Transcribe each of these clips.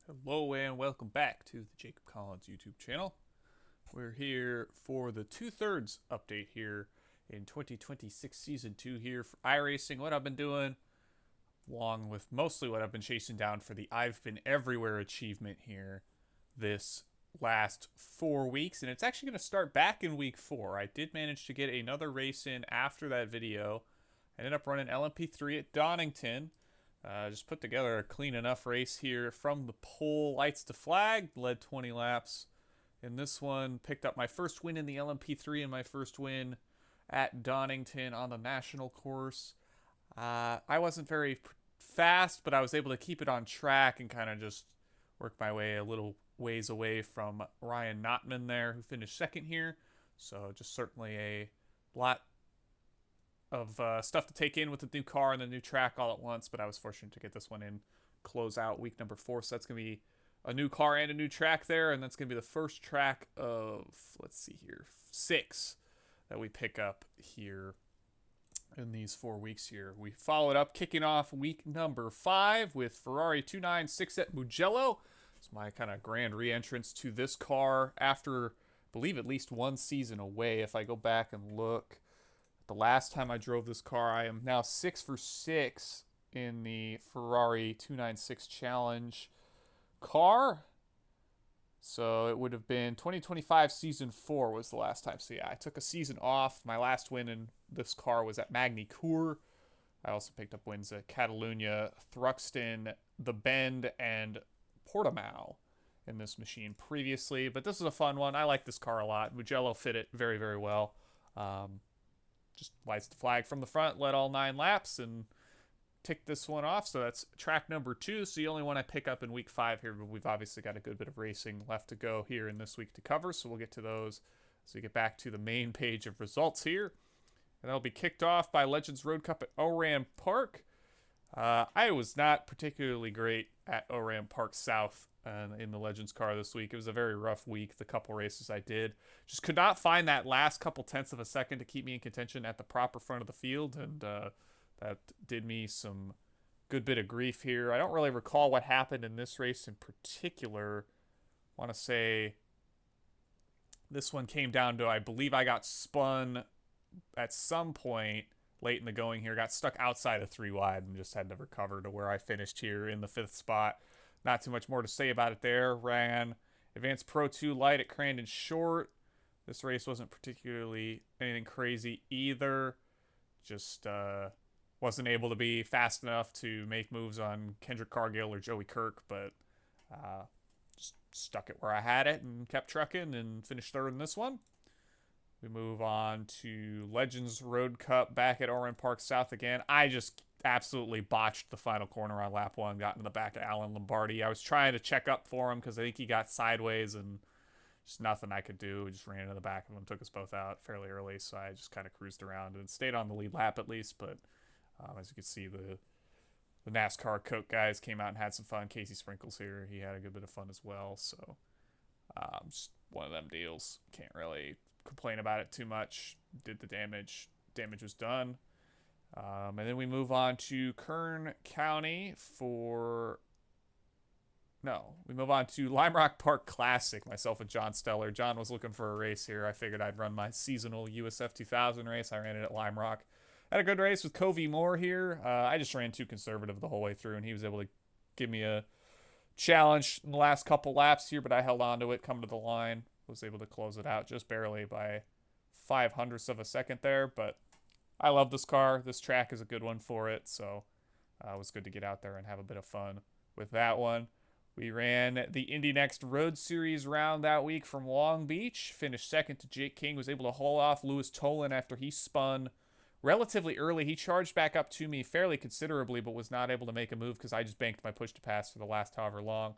Hello and welcome back to the Jacob Collins YouTube channel. We're here for the 2/3 update here in 2026 Season 2 here for iRacing. What I've been doing, along with mostly what I've been chasing down for the I've Been Everywhere achievement here this last 4 weeks. And it's actually going to start back in week 4. I did manage to get another race in after that video. I ended up running LMP3 at Donington. Just put together a clean enough race here from the pole, lights to flag, led 20 laps. In this one, picked up my first win in the LMP3 and my first win at Donington on the national course. I wasn't very fast, but I was able to keep it on track and kind of just work my way a little ways away from Ryan Notman there, who finished second here. So just certainly a lot of stuff to take in with the new car and the new track all at once, but I was fortunate to get this one in, close out week number 4. So that's going to be a new car and a new track there, and that's going to be the first track of, let's see here, 6 that we pick up here in these 4 weeks here. We followed up, kicking off week number 5 with Ferrari 296 at Mugello. It's my kind of grand re-entrance to this car after, I believe, at least one season away. If I go back and look, the last time I drove this car, I am now 6 for 6 in the Ferrari 296 Challenge car. So it would have been 2025 Season 4 was the last time. So yeah, I took a season off. My last win in this car was at Magny-Cours. I also picked up wins at Catalunya, Thruxton, The Bend, and Portimao in this machine previously. But this is a fun one. I like this car a lot. Mugello fit it very, very well. Just lights the flag from the front, led all 9 laps, and ticked this one off. So that's track number 2. It's the only one I pick up in week 5 here, but we've obviously got a good bit of racing left to go here in this week to cover, so we'll get to those as we get back to the main page of results here. And that'll be kicked off by Legends Road Cup at Oran Park. I was not particularly great at Oran Park South in the Legends car this week. It was a very rough week, the couple races I did. Just could not find that last couple tenths of a second to keep me in contention at the proper front of the field, and that did me some good bit of grief here. I don't really recall what happened in this race in particular. I want to say this one came down to, I believe I got spun at some point late in the going here, got stuck outside of 3 wide and just had to recover to where I finished here in the 5th spot. Not too much more to say about it there. Ran Advanced Pro 2 Light at Crandon Short. This race wasn't particularly anything crazy either. Just wasn't able to be fast enough to make moves on Kendrick Cargill or Joey Kirk, but just stuck it where I had it and kept trucking and finished 3rd in this one. We move on to Legends Road Cup back at Oran Park South again. I just absolutely botched the final corner on lap 1, got in the back of Alan Lombardi. I was trying to check up for him because I think he got sideways and just nothing I could do. Just ran into the back of him, took us both out fairly early, so I just kind of cruised around and stayed on the lead lap at least. But as you can see, the NASCAR Coke guys came out and had some fun. Casey Sprinkles here, he had a good bit of fun as well. So just one of them deals. Can't really complain about it too much. Did the damage. Damage was done. And then we move on to Kern County for... No, we move on to Lime Rock Park Classic, myself and John Steller. John was looking for a race here. I figured I'd run my seasonal USF 2000 race. I ran it at Lime Rock. Had a good race with Covey Moore here. I just ran too conservative the whole way through, and he was able to give me a challenge in the last couple laps here, but I held on to it, come to the line, was able to close it out just barely by 0.05 of a second there. But I love this car. This track is a good one for it, so it was good to get out there and have a bit of fun with that one. We ran the Indy Next Road Series round that week from Long Beach. Finished second to Jake King. Was able to haul off Lewis Tolan after he spun relatively early. He charged back up to me fairly considerably, but was not able to make a move because I just banked my push to pass for the last however long.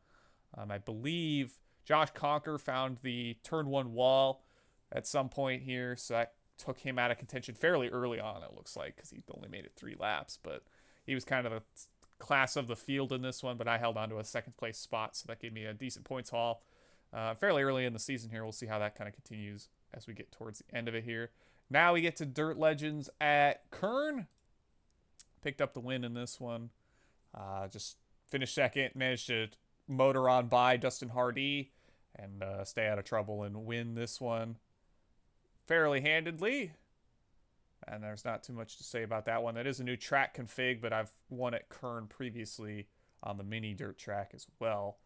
I believe Josh Conker found the turn 1 wall at some point here, so that took him out of contention fairly early on, it looks like, because he only made it 3 laps. But he was kind of the class of the field in this one, but I held on to a 2nd place spot, so that gave me a decent points haul fairly early in the season here. We'll see how that kind of continues as we get towards the end of it here. Now we get to Dirt Legends at Kern. Picked up the win in this one. Just finished second, managed to motor on by Dustin Hardy and stay out of trouble and win this one fairly handedly. And there's not too much to say about that one. That is a new track config, but I've won at Kern previously on the mini dirt track as well.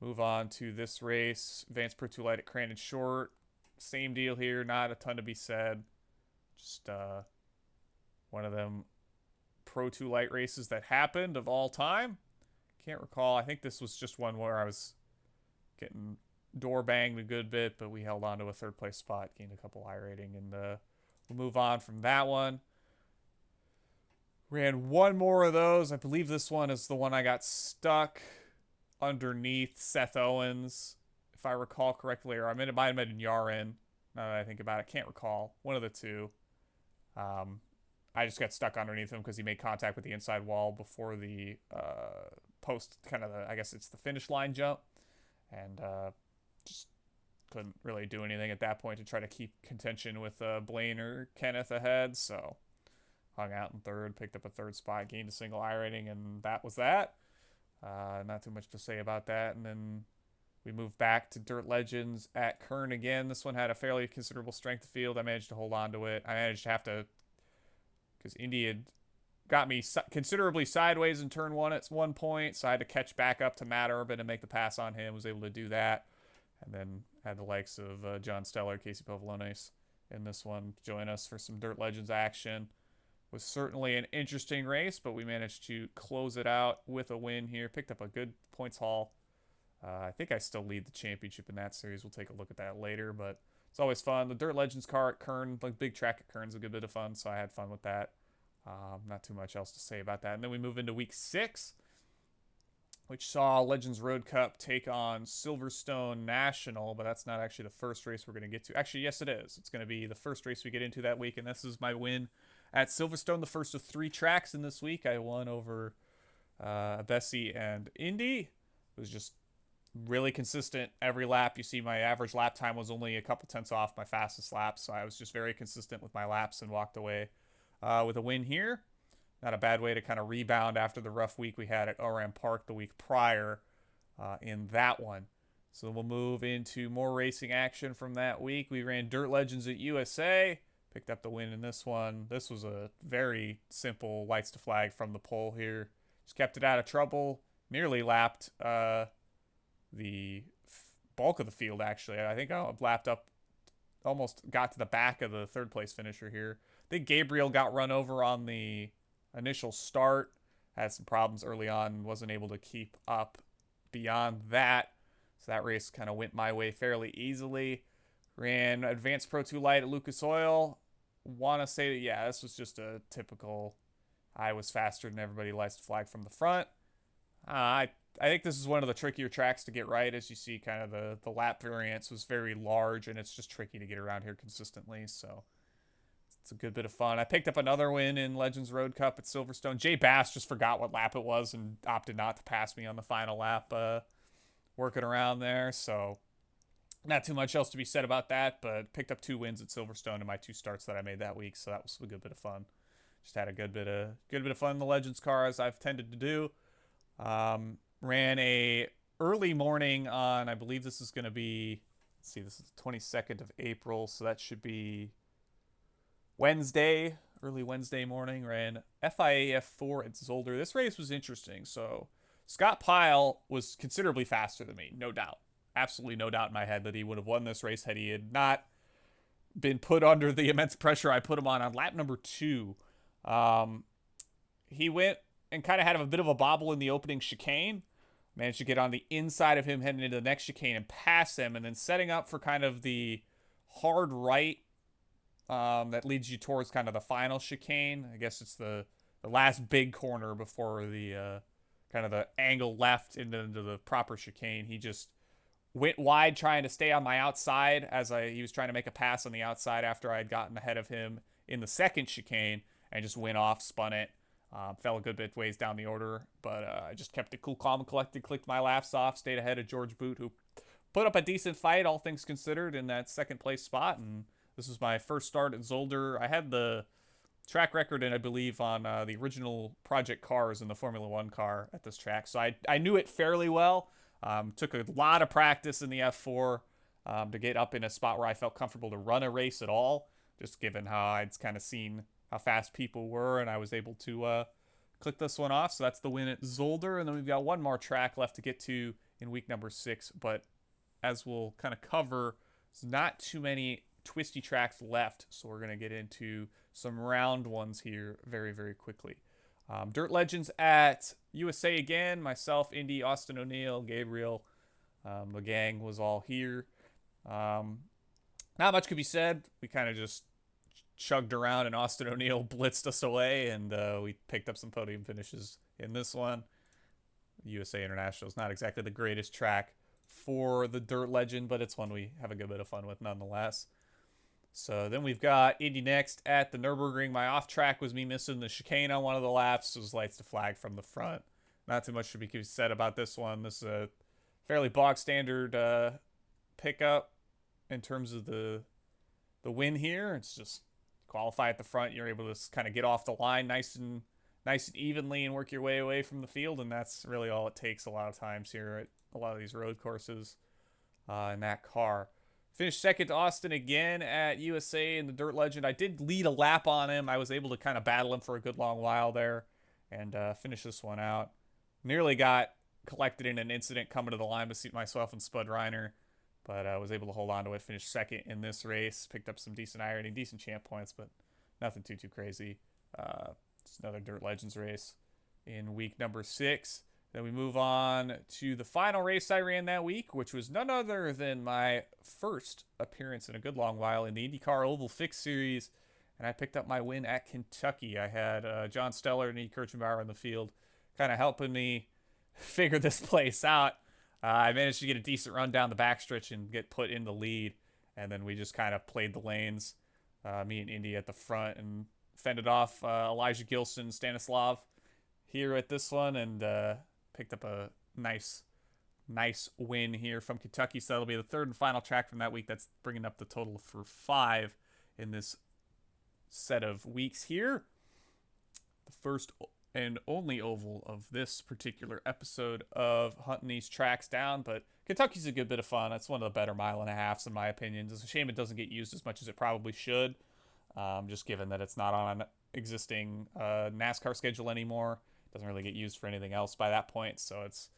Move on to this race. Advanced Pro 2 Light at Crandon Short. Same deal here. Not a ton to be said. Just one of them Pro 2 Light races that happened of all time. Can't recall. I think this was just one where I was getting door banged a good bit, but we held on to a third place spot, gained a couple iRating, and we'll move on from that one. Ran one more of those. I believe this one is the one I got stuck underneath Seth Owens, if I recall correctly, or it might have been Yarin. Now that I think about it, can't recall. One of the two. I just got stuck underneath him because he made contact with the inside wall before the post, I guess it's the finish line jump, and just couldn't really do anything at that point to try to keep contention with Blaine or Kenneth ahead. So hung out in third, picked up a third spot, gained a single iRating, and that was that. Not too much to say about that. And then we moved back to Dirt Legends at Kern again. This one had a fairly considerable strength of field. I managed to hold on to it. I managed to have to, because Indy had got me considerably sideways in turn one at one point, so I had to catch back up to Matt Urban and make the pass on him. Was able to do that. And then had the likes of John Steller, Casey Povolones in this one join us for some Dirt Legends action. Was certainly an interesting race, but we managed to close it out with a win here. Picked up a good points haul. I think I still lead the championship in that series. We'll take a look at that later, but it's always fun. The Dirt Legends car at Kern, like big track at Kern's a good bit of fun, so I had fun with that. Not too much else to say about that. And then we move into week 6, which saw Legends Road Cup take on Silverstone National, but that's not actually the first race we're going to get to. Actually, yes, it is. It's going to be the first race we get into that week, and this is my win at Silverstone, the first of 3 tracks in this week. I won over Bessie and Indy. It was just really consistent every lap. You see my average lap time was only a couple tenths off my fastest lap, so I was just very consistent with my laps and walked away with a win here. Not a bad way to kind of rebound after the rough week we had at Oram Park the week prior in that one. So we'll move into more racing action from that week. We ran Dirt Legends at USA. Picked up the win in this one. This was a very simple lights to flag from the pole here. Just kept it out of trouble. Nearly lapped the bulk of the field, actually. I think I lapped up, almost got to the back of the third place finisher here. I think Gabriel got run over on the initial start. Had some problems early on. Wasn't able to keep up beyond that. So that race kind of went my way fairly easily. Ran Advanced Pro 2 Light at Lucas Oil. Want to say that, yeah, this was just a typical I was faster than everybody, lights to flag from the front. I think this is one of the trickier tracks to get right. As you see, kind of the lap variance was very large, and it's just tricky to get around here consistently. So it's a good bit of fun. I picked up another win in Legends Road Cup at Silverstone. Jay Bass just forgot what lap it was and opted not to pass me on the final lap, working around there. So not too much else to be said about that, but picked up 2 wins at Silverstone in my 2 starts that I made that week. So that was a good bit of fun. Just had a good bit of fun in the Legends car, as I've tended to do. Ran a early morning on, I believe this is going to be, let's see, this is the 22nd of April, so that should be Wednesday, early Wednesday morning. Ran FIA F4 at Zolder. This race was interesting. So Scott Pyle was considerably faster than me, no doubt. Absolutely no doubt in my head that he would have won this race had he had not been put under the immense pressure I put him on lap number 2. He went and kind of had a bit of a bobble in the opening chicane. Managed to get on the inside of him heading into the next chicane and pass him, and then setting up for kind of the hard right that leads you towards kind of the final chicane. I guess it's the last big corner before the kind of the angle left into the proper chicane. He just went wide trying to stay on my outside as he was trying to make a pass on the outside after I had gotten ahead of him in the second chicane, and just went off, spun it. Fell a good bit ways down the order, but I just kept it cool, calm, and collected, clicked my laps off, stayed ahead of George Boot, who put up a decent fight, all things considered, in that second place spot. And this was my first start at Zolder. I had the track record, and I believe on the original Project cars in the Formula One car at this track, so I knew it fairly well. Took a lot of practice in the F4 to get up in a spot where I felt comfortable to run a race at all, just given how I'd kind of seen how fast people were, and I was able to click this one off. So that's the win at Zolder, and then we've got one more track left to get to in week number 6, but as we'll kind of cover, there's not too many twisty tracks left, so we're going to get into some round ones here very, very quickly. Dirt Legends at USA again. Myself, Indy, Austin O'Neill, Gabriel, the gang was all here. Not much could be said. We kind of just chugged around, and Austin O'Neill blitzed us away, and we picked up some podium finishes in this one. USA International is not exactly the greatest track for the Dirt Legend, but it's one we have a good bit of fun with nonetheless. So then we've got Indy next at the Nürburgring. My off track was me missing the chicane on one of the laps. It was lights to flag from the front. Not too much to be said about this one. This is a fairly bog standard pickup in terms of the win here. It's just qualify at the front. You're able to kind of get off the line nice and evenly and work your way away from the field, and that's really all it takes a lot of times here at a lot of these road courses in that car. Finished second to Austin again at USA in the Dirt Legend. I did lead a lap on him. I was able to kind of battle him for a good long while there and finish this one out. Nearly got collected in an incident coming to the line to seat myself and Spud Reiner, but I was able to hold on to it. Finished second in this race. Picked up some decent iRacing, decent champ points, but nothing too crazy. It's another Dirt Legends race in week number 6. Then we move on to the final race I ran that week, which was none other than my first appearance in a good long while in the IndyCar Oval Fix Series, and I picked up my win at Kentucky. I had John Steller and E. Kirchenbauer in the field kind of helping me figure this place out. I managed to get a decent run down the backstretch and get put in the lead, and then we just kind of played the lanes, me and Indy at the front, and fended off Elijah Gilson, Stanislav here at this one, and picked up a nice win here from Kentucky. So that'll be the third and final track from that week. That's bringing up the total for 5 in this set of weeks here. The first and only oval of this particular episode of hunting these tracks down, but Kentucky's a good bit of fun. It's one of the better mile and a halves in my opinion. It's a shame it doesn't get used as much as it probably should, just given that it's not on an existing NASCAR schedule anymore. Doesn't really get used for anything else by that point, so it's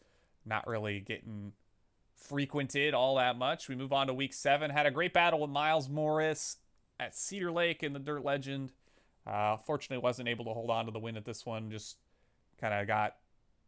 not really getting frequented all that much. We move on to week 7. Had a great battle with Miles Morris at Cedar Lake in the Dirt Legend. Fortunately, wasn't able to hold on to the win at this one. Just kind of got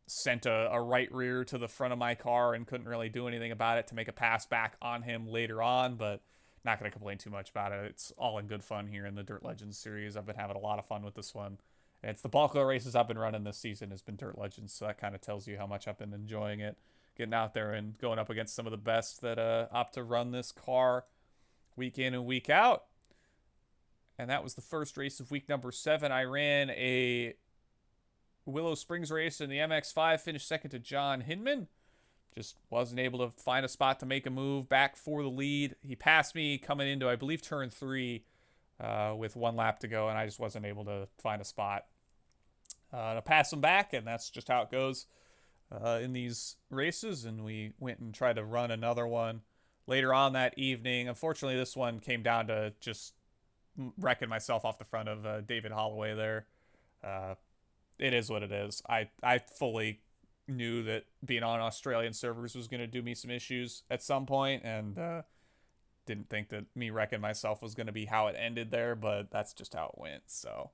sent a right rear to the front of my car and couldn't really do anything about it to make a pass back on him later on, but not going to complain too much about it. It's all in good fun here in the Dirt Legends series. I've been having a lot of fun with this one. And it's the bulk of the races I've been running this season has been Dirt Legends, so that kind of tells you how much I've been enjoying it. Getting out there and going up against some of the best that opt to run this car week in and week out. And that was the first race of week number 7. I ran a Willow Springs race in the MX-5, finished second to John Hinman. Just wasn't able to find a spot to make a move back for the lead. He passed me coming into, I believe, turn 3 with 1 lap to go, and I just wasn't able to find a spot to pass him back, and that's just how it goes in these races. And we went and tried to run another one later on that evening. Unfortunately, this one came down to just wrecking myself off the front of David Holloway there. It is what it is. I fully knew that being on Australian servers was going to do me some issues at some point, and didn't think that me wrecking myself was going to be how it ended there, but that's just how it went. So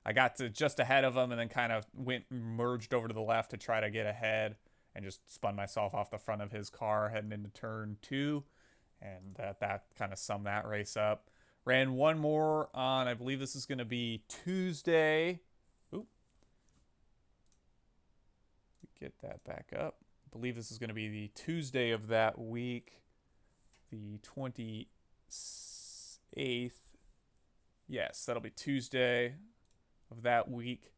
I got to just ahead of him and then kind of merged over to the left to try to get ahead and just spun myself off the front of his car heading into turn 2, and that kind of summed that race up. Ran one more on, I believe this is going to be Tuesday. Oop. Get that back up. I believe this is going to be the Tuesday of that week, the 28th. Yes, that'll be Tuesday of that week.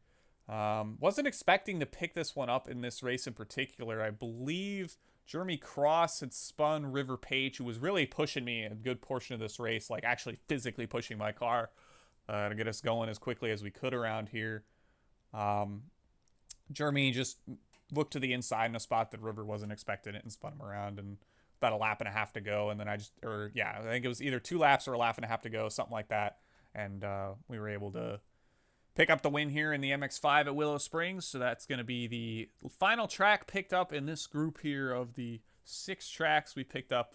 Wasn't expecting to pick this one up in this race in particular. I believe Jeremy Cross had spun River Page, who was really pushing me a good portion of this race, like actually physically pushing my car to get us going as quickly as we could around here. Jeremy just looked to the inside in a spot that River wasn't expecting it and spun him around, and about a lap and a half to go. And then I think it was either 2 laps or a lap and a half to go, something like that. And we were able to pick up the win here in the MX-5 at Willow Springs. So that's going to be the final track picked up in this group here of the 6 tracks we picked up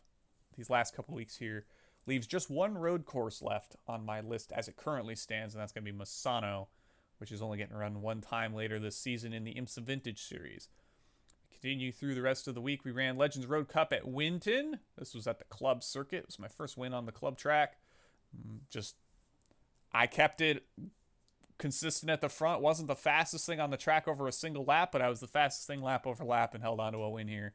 these last couple weeks here. Leaves just one road course left on my list as it currently stands, and that's going to be Misano, which is only getting run one time later this season in the IMSA Vintage Series. Continue through the rest of the week. We ran Legends Road Cup at Winton. This was at the club circuit. It was my first win on the club track. I kept it consistent at the front. Wasn't the fastest thing on the track over a single lap, but I was the fastest thing lap over lap and held on to a win here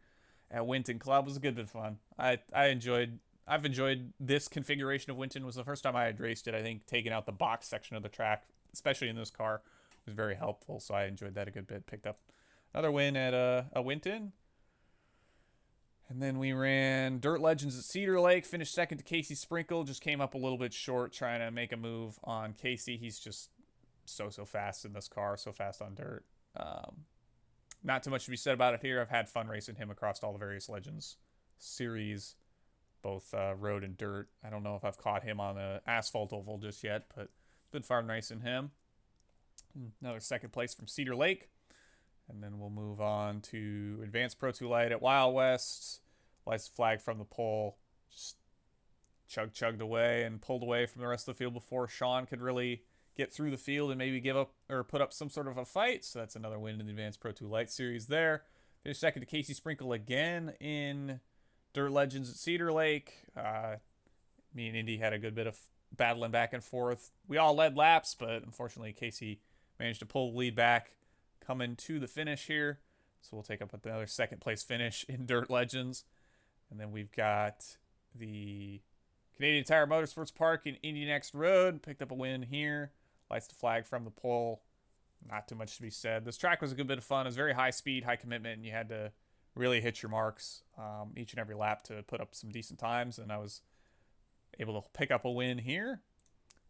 at Winton Club. It was a good bit of fun. I've enjoyed this configuration of Winton. It was the first time I had raced it. I think taking out the box section of the track, especially in this car, was very helpful. So I enjoyed that a good bit. Picked up another win at a Winton. And then we ran Dirt Legends at Cedar Lake. Finished second to Casey Sprinkle. Just came up a little bit short trying to make a move on Casey. He's just so fast in this car. So fast on dirt. Not too much to be said about it here. I've had fun racing him across all the various Legends series, both road and dirt. I don't know if I've caught him on the asphalt oval just yet, but it's been fun racing him. Another second place from Cedar Lake. And then we'll move on to Advanced Pro 2 Light at Wild West. Lights the flag from the pole. Just chugged away and pulled away from the rest of the field before Sean could really get through the field and maybe give up or put up some sort of a fight. So that's another win in the Advanced Pro 2 Light series there. Finished second to Casey Sprinkle again in Dirt Legends at Cedar Lake. Me and Indy had a good bit of battling back and forth. We all led laps, but unfortunately Casey managed to pull the lead back coming to the finish here. So we'll take up another second place finish in Dirt Legends. And then we've got the Canadian Tire Motorsports Park in Indy Next Road. Picked up a win here. Lights the flag from the pole. Not too much to be said. This track was a good bit of fun. It was very high speed, high commitment, and you had to really hit your marks each and every lap to put up some decent times. And I was able to pick up a win here.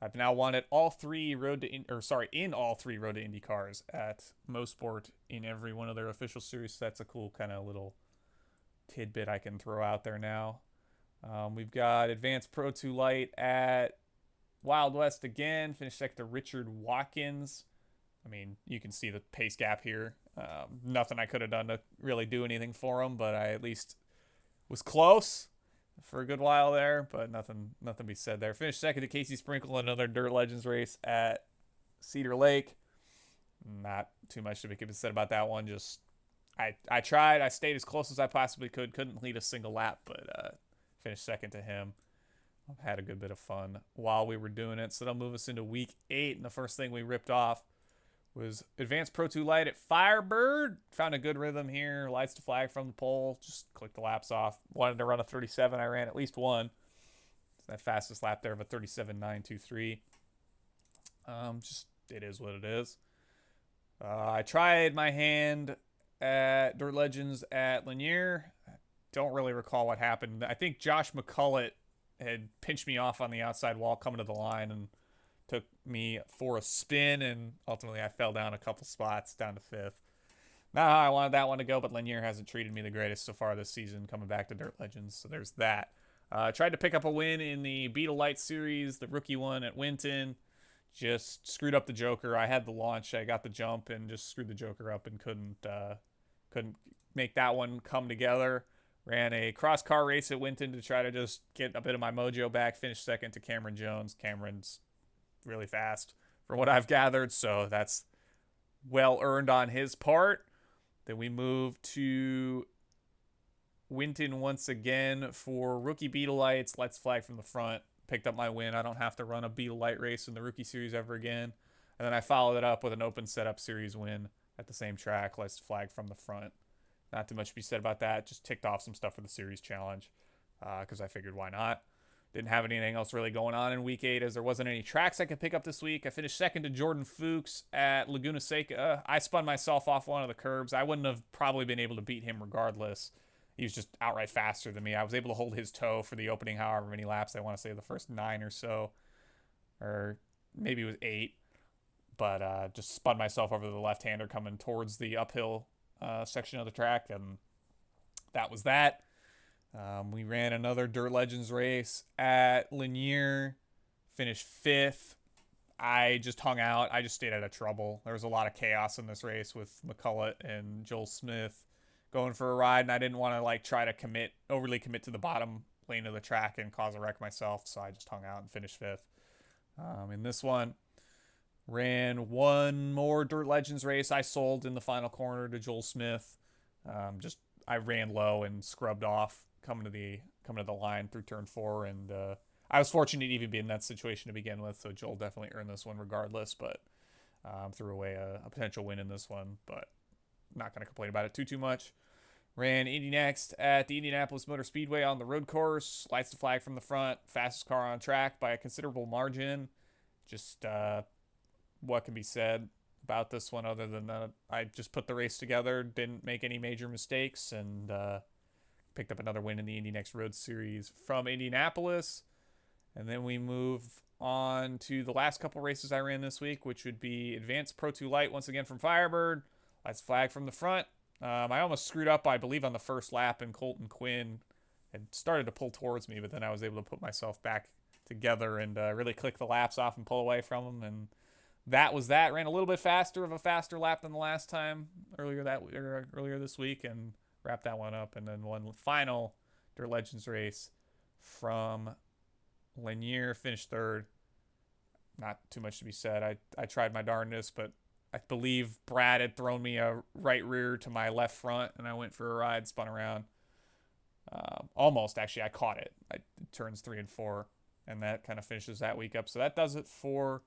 I've now won at in all three Road to Indy cars at Mosport in every one of their official series. So that's a cool kind of little tidbit I can throw out there now. We've got Advanced Pro 2 Light at Wild West again. Finished second to Richard Watkins. I mean, you can see the pace gap here. Nothing I could have done to really do anything for him, but I at least was close for a good while there, but nothing to be said there. Finished second to Casey Sprinkle, another Dirt Legends race at Cedar Lake. Not too much to be said about that one. Just I tried. I stayed as close as I possibly could. Couldn't lead a single lap, but finished second to him. I've had a good bit of fun while we were doing it. So that'll move us into week 8, and the first thing we ripped off was Advanced Pro 2 Light at Firebird. Found a good rhythm here. Lights to flag from the pole. Just clicked the laps off. Wanted to run a 37. I ran at least one. That fastest lap there of a 37.923. Just it is what it is. I tried my hand at Dirt Legends at Ligier. Don't really recall what happened. I think Josh McCullough had pinched me off on the outside wall coming to the line and took me for a spin, and ultimately I fell down a couple spots down to 5th. Not how I wanted that one to go, but Ligier hasn't treated me the greatest so far this season coming back to Dirt Legends, so there's that. Tried to pick up a win in the Beetle Light Series, the rookie one at Winton. Just screwed up the Joker. I had the launch, I got the jump, and just screwed the Joker up and couldn't make that one come together. Ran a cross car race at Winton to try to just get a bit of my mojo back. Finished second to Cameron Jones. Cameron's really fast from what I've gathered, so that's well earned on his part. Then we move to Winton once again for rookie Beetle Lights. Lights flag from the front. Picked up my win. I don't have to run a Beetle Light race in the rookie series ever again. And then I followed it up with an open setup series win at the same track. Lights flag from the front. Not too much to be said about that. Just ticked off some stuff for the series challenge because I figured why not. Didn't have anything else really going on in week 8 as there wasn't any tracks I could pick up this week. I finished second to Jordan Fuchs at Laguna Seca. I spun myself off one of the curbs. I wouldn't have probably been able to beat him regardless. He was just outright faster than me. I was able to hold his toe for the opening however many laps. I want to say the first 9 or so. Or maybe it was 8. But just spun myself over the left-hander coming towards the uphill section of the track, and that was that. We ran another Dirt Legends race at Ligier, finished 5th. I just hung out. I just stayed out of trouble. There was a lot of chaos in this race with McCullough and Joel Smith going for a ride, and I didn't want to like try to overly commit to the bottom lane of the track and cause a wreck myself, so I just hung out and finished 5th. In this one, ran one more Dirt Legends race. I sold in the final corner to Joel Smith. I ran low and scrubbed off coming to the line through turn 4, and I was fortunate to even be in that situation to begin with, so Joel definitely earned this one regardless, but threw away a potential win in this one, but not going to complain about it too much. Ran Indy next at the Indianapolis Motor Speedway on the road course. Lights the flag from the front. Fastest car on track by a considerable margin. Just what can be said about this one other than that I just put the race together, didn't make any major mistakes, and picked up another win in the Indy Next Road Series from Indianapolis. And then we move on to the last couple races I ran this week, which would be Advanced Pro 2 Light once again from Firebird. Lights the flag from the front. I almost screwed up, I believe, on the first lap, and Colton Quinn had started to pull towards me, but then I was able to put myself back together and really click the laps off and pull away from him, and that was that. Ran a little bit faster lap than the last time earlier this week, and wrapped that one up, and then one final Dirt Legends race from Ligier, finished 3rd. Not too much to be said. I tried my darndest, but I believe Brad had thrown me a right rear to my left front, and I went for a ride, spun around. Almost, actually, I caught it. Turns 3 and 4, and that kind of finishes that week up. So that does it for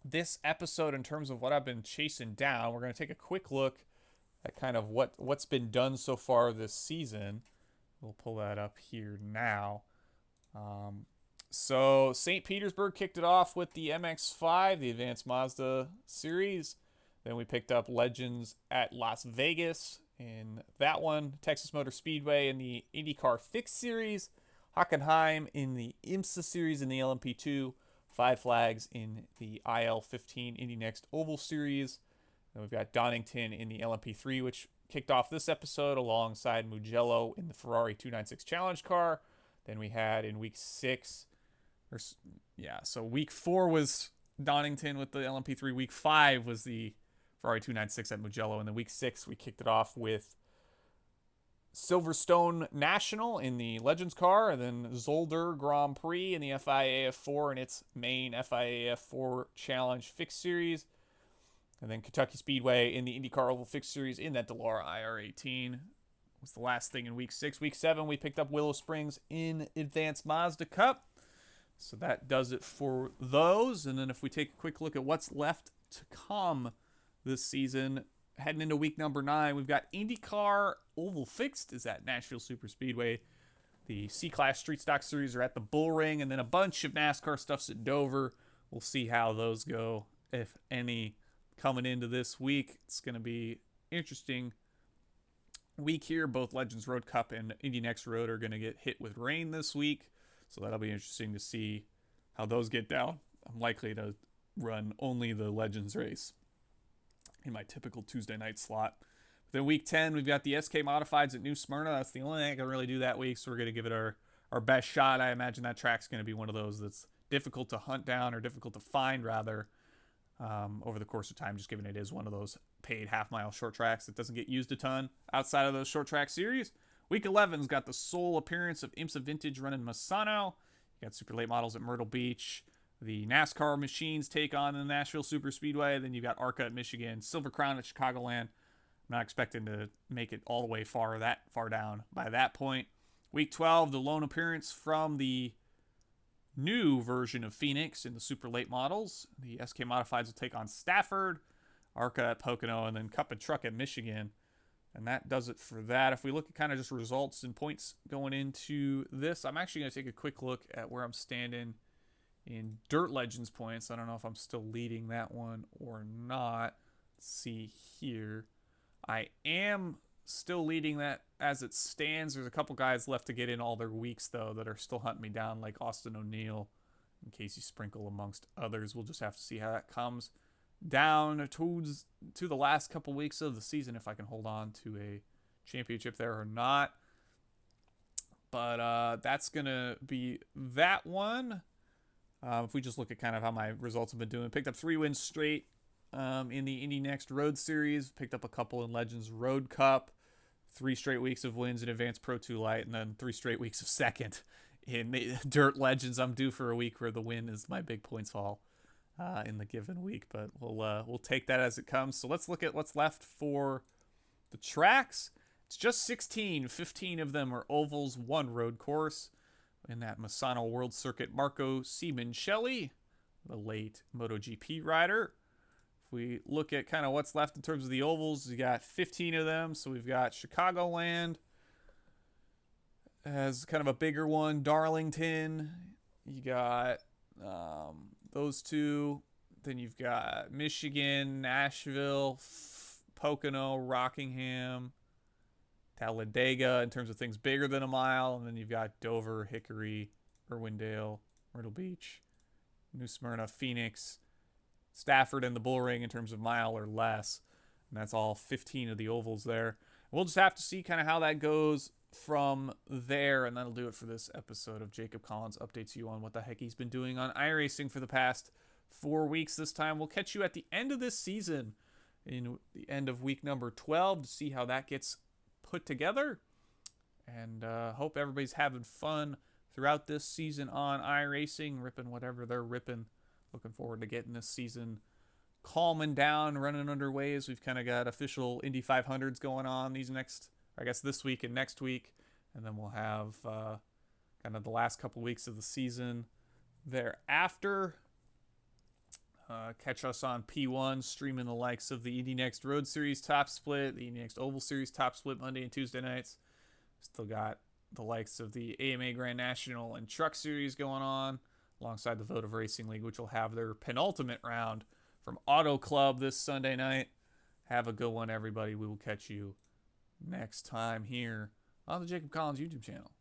this episode in terms of what I've been chasing down. We're going to take a quick look at kind of what's been done so far this season. We'll pull that up here now. So St. Petersburg kicked it off with the MX-5, the Advanced Mazda series. Then we picked up Legends at Las Vegas in that one. Texas Motor Speedway in the IndyCar Fixed Series. Hockenheim in the IMSA Series in the LMP2. Five Flags in the IL-15 Indy Next Oval Series. Then we've got Donington in the LMP3, which kicked off this episode alongside Mugello in the Ferrari 296 Challenge car. Then we had in week 6... So week 4 was Donington with the LMP3. Week 5 was the Ferrari 296 at Mugello. And then week 6, we kicked it off with Silverstone National in the Legends car. And then Zolder Grand Prix in the FIA-F4 and its main FIA-F4 Challenge Fixed Series. And then Kentucky Speedway in the IndyCar Oval Fixed Series in that Dallara IR18 was the last thing in week 6. Week 7, we picked up Willow Springs in Advanced Mazda Cup. So that does it for those. And then if we take a quick look at what's left to come this season, heading into week number 9, we've got IndyCar Oval Fixed is at Nashville Super Speedway. The C-Class Street Stock Series are at the Bull Ring, and then a bunch of NASCAR stuff's at Dover. We'll see how those go, if any, coming into this week. It's going to be interesting week here. Both Legends Road Cup and Indy Next Road are going to get hit with rain this week. So that'll be interesting to see how those get down. I'm likely to run only the Legends race in my typical Tuesday night slot. Then week 10, we've got the SK Modifieds at New Smyrna. That's the only thing I can really do that week, so we're going to give it our best shot. I imagine that track's going to be one of those that's difficult to hunt down, or difficult to find, rather, over the course of time, just given it is one of those paid half-mile short tracks that doesn't get used a ton outside of those short track series. Week 11's got the sole appearance of IMSA Vintage running Misano. You got super late models at Myrtle Beach. The NASCAR machines take on the Nashville Super Speedway. Then you've got ARCA at Michigan, Silver Crown at Chicagoland. I'm not expecting to make it all the way far down by that point. Week 12, the lone appearance from the new version of Phoenix in the super late models. The SK Modifieds will take on Stafford, ARCA at Pocono, and then Cup and Truck at Michigan. And that does it for that. If we look at kind of just results and points going into this, I'm actually going to take a quick look at where I'm standing in Dirt Legends points. I don't know if I'm still leading that one or not. Let's see here. I am still leading that as it stands. There's a couple guys left to get in all their weeks, though, that are still hunting me down, like Austin O'Neill and Casey Sprinkle, amongst others. We'll just have to see how that comes down to the last couple weeks of the season if I can hold on to a championship there or not. But that's going to be that one. If we just look at kind of how my results have been doing, picked up 3 wins straight in the Indy Next Road Series, picked up a couple in Legends Road Cup, 3 straight weeks of wins in Advanced Pro 2 Light, and then 3 straight weeks of second in the Dirt Legends. I'm due for a week where the win is my big points haul in the given week, but we'll take that as it comes. So let's look at what's left for the tracks. It's just 16. 15 of them are ovals, 1 road course. In that Misano World Circuit, Marco Simoncelli, the late MotoGP rider. If we look at kind of what's left in terms of the ovals, we got 15 of them. So we've got Chicagoland as kind of a bigger one, Darlington. You got those 2. Then you've got Michigan, Nashville, Pocono, Rockingham, Talladega in terms of things bigger than a mile. And then you've got Dover, Hickory, Irwindale, Myrtle Beach, New Smyrna, Phoenix, Stafford, and the Bullring in terms of mile or less. And that's all 15 of the ovals there. We'll just have to see kind of how that goes from there. And that'll do it for this episode of Jacob Collins Updates You on what the heck he's been doing on iRacing for the past 4 weeks. This time we'll catch you at the end of this season, in the end of week number 12, to see how that gets put together, and hope everybody's having fun throughout this season on iRacing, ripping whatever they're ripping. Looking forward to getting this season calming down, running underway, as we've kind of got official Indy 500s going on this week and next week, and then we'll have kind of the last couple weeks of the season thereafter. Catch us on P1, streaming the likes of the Indy Next Road Series Top Split, the Indy Next Oval Series Top Split Monday and Tuesday nights. Still got the likes of the AMA Grand National and Truck Series going on, alongside the Vote of Racing League, which will have their penultimate round from Auto Club this Sunday night. Have a good one, everybody. We will catch you next time here on the Jacob Collins YouTube channel.